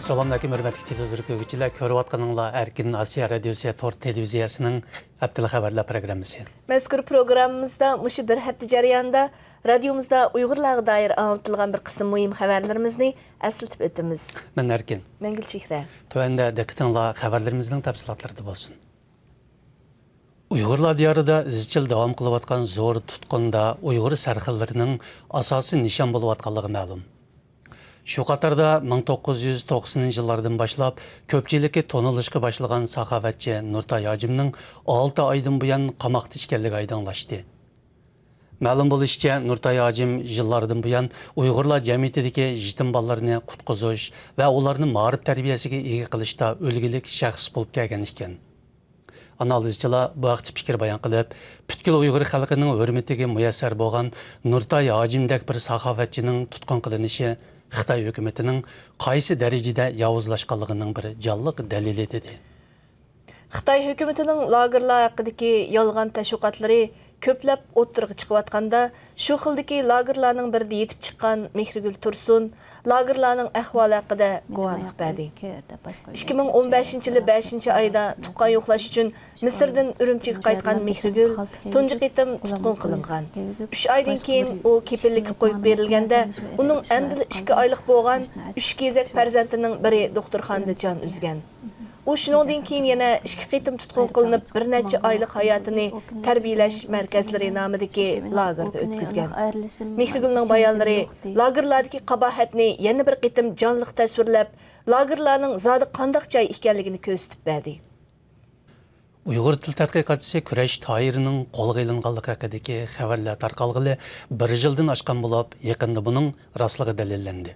Salamünaleyküm hörmətli televizor görüp atqanınla Erkin Asiya Radiosu Tor televiziyasının Haftalık Xəbərlər proqramısı. Məzkur proqramımızda muşu bir həftə jarayonida radiomuzda Uyğurlarga dair anlatılgan bir qism mühim xəbərlərimizni əsiltib ötümüz. Mən Erkin. Mən Gülçehre. Tövəndə diqqətinizlə xəbərlərimizin təfsilatları bolsun. Uyğurlar diyarında izchil davam qılıb atqan zor tutqunda Uyğur sərxillərinin asası nişan bolub atqanlığı məlum. Şu qatarda 1990 yıllardan başlap köpçülükü tonuluşqa başlagan saxavatçı Nurtay Hacimning 6 aydan buyan qamoqda ekanligi aydınlaşdı. Ma'lum bo'lishicha, Nurtay Hacim yillardan buyan Uyg'urlar jamiyatidagi yetim bolalarni qutqizish va ularni ma'rif tarbiyasiga ega qilishda o'lgilik shaxs bo'lib kelgan ekan. Analizchilar bu haqda fikr bayon qilib, butkul Uyg'ur xalqining hurmatiga muyassar bo'lgan Nurtay Hacimdek bir saxovatchining tutqun qilinishi Xitoy hukumatining qaysi darajada yovuzlashganligining bir jonliq dalili dedi. Xitoy hukumatining lagerlar haqidagi yolg'on tashviqotlari ko'plab o'ttirg'i chiqayotganda, shu xildagi lagerlarning birida yetib chiqqan Mehrigul Tursun lagerlarning ahvoli haqida guvohlik berdi. 2015-yili 5-oyda tuqqan yo'qlash uchun Misrdan Urumchiga qaytgan Mehrigul tunji qitim tutqun qilingan. 3 oydan keyin u kepillikka qo'yib berilganda, uning endi 2 oylik bo'lgan 3 kezak farzandining biri doktorxonada jon uzgan. U shuningdan keyin yana 2 qitim tutqun qilinib, bir necha oylik hayotini tarbiyalash markazlari nomidagi lagerda o'tkazgan. Mehrigulning bayonlari lagerlardagi qabohatni yana bir qitim jonliq tasvirlab, lagerlarning zodi qandoq joy ekanligini ko'rsatib berdi. Uyg'ur til tadqiqotchisi Kurash Toyirning qo'lga ilinganligi haqidagi xabarlar tarqalg'ili 1 yildan oshgan bo'lib, yaqinda buning rostligi dalillandi.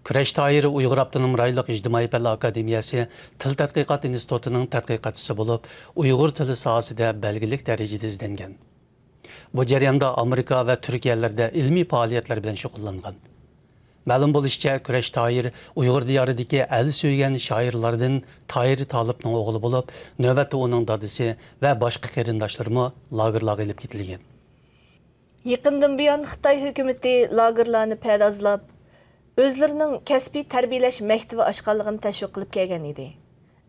Kurash Toyir Uyg'ur Abdunum Rayliq İctimai Fan Akademiyasi Til Tadqiqot institutining tadqiqotchisi bo'lib, Uyg'ur tili sohasida belgilik darajada izlangan. Bu jarayonda Amerika va Turkiyalarda ilmiy faoliyatlar bilan shug'ullangan. Ma'lum bo'lishicha, Kurash Toyir Uyg'ur diyoridagi el suygan shoirlardan Toyir Talibning o'g'li bo'lib, navbatda uning dadisi va boshqa qarindoshlari lagerlarga olib ketilgan. Yaqindan buyon Xitoy hukumati lagerlarni payozlab o'zlarining kasbiy tarbiyalash maktabi ochganligini tashviq qilib kelgan edi.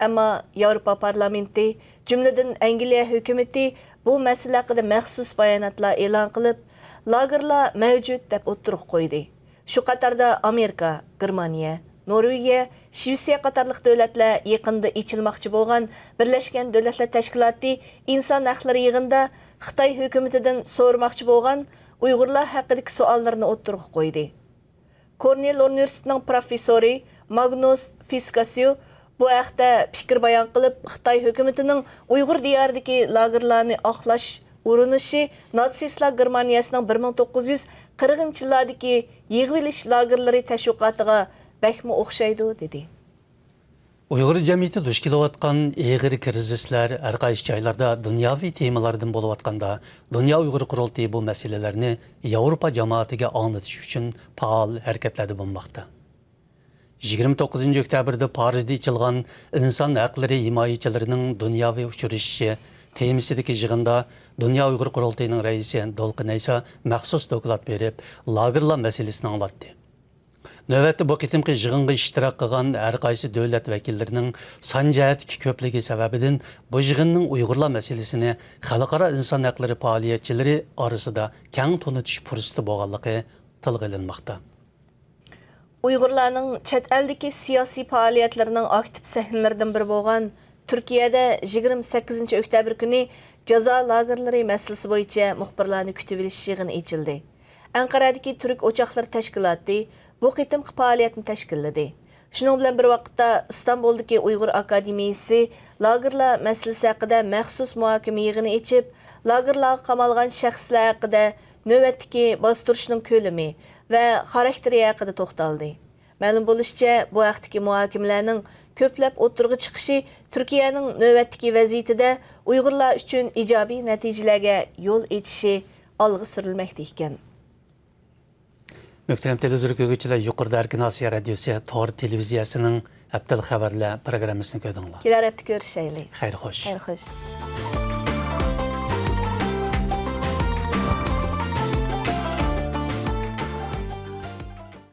Ammo Yevropa parlamenti, jumladan Angliya hukumati bu masala haqida maxsus bayonotlar e'lon qilib, lagerlar mavjud deb o'tirib qo'ydi. Shu qatorda Amerika, Germaniya, Norvegiya, Shvetsiya qatorliq davlatlar yaqinda ochilmoqchi bo'lgan Birlashgan Davlatlar Tashkiloti inson haqlari yig'inida Xitoy hukumatidan so'ramoqchi bo'lgan Uyg'urlar haqidagi savollarni o'tirib qo'ydi. Cornell Universitetining professori Magnus Fiskasio bu haqda fikr bayon qilib, Xitoy hukumatining Uyg'ur diyoridagi lagerlarni oqlash urinishi natsistlar Germaniyasining 1940-yillardagi yig'ilish lagerlari tashviqotiga bakmi o'xshaydi dedi. Uyg'ur jamiyati duch kelayotgan ig'ir krizislar har qaysi joylarda dunyoviy temalardan bo'layotganda, Dunyo Uyg'ur qurultiyi bu masalalarni Yevropa jamoatiga anglatish uchun faol harakatlarda bo'lmoqda. 29 oktyabrda Parijda ochilgan inson haqlari himoyachilarining dunyoviy uchrashishi temasidagi yig'inda Dunyo Uyg'ur qurultiyining raisi Dolqin Aysa maxsus doklad berib, lagerlar masalasini anglatdi. Növbətdə bu qitimki yığınğa iştirak qılğan hər qaysı dövlət vəkillərinin san cəhətdəki köplüyü səbəbindən bu yığının Uyğurlar məsələsini xalqara insan haqları fəaliyyətçiləri arasında kəng tanıtış fürsəti bolğanlığı tilgə alınmaqda. Uyg'urlarning chet eldagi siyosiy faoliyatlarining aktiv sahnalaridan biri bo'lgan Turkiyada 28 oktyabr kuni jazo lagerlari masalasi bo'yicha muxbirlarni kutib olish yig'ini ochildi. Anqaradagi Turk o'choqlari tashkiloti bu qitimki faoliyatni tashkilladi. Shuning bilan bir vaqtda Istanbuldagi Uyg'ur akademiyasi lagerlar masalasi haqida maxsus muhokama yig'ini ochib, lagerlarga qamalgan shaxslar haqida navbatdagi bostirishning ko'lami va xarakteri haqida to'xtaldi. Ma'lum bo'lishicha, bu vaqtdagi muhokamalarning ko'plab o'tirg'i chiqishi Turkiyaning navbatdagi vaziyatida Uyg'urlar uchun ijobiy natijalarga yo'l etishi olg'a surilmoqda ekan. Möhtərəm televizor görgüçülər, yuqorida Erkin Asiya Radiosu Tor televiziyasının Haftalık Xəbərlər proqramısını gördünüz. Kelar həftə görüşəylik. Xeyr xoş. Xeyr xoş.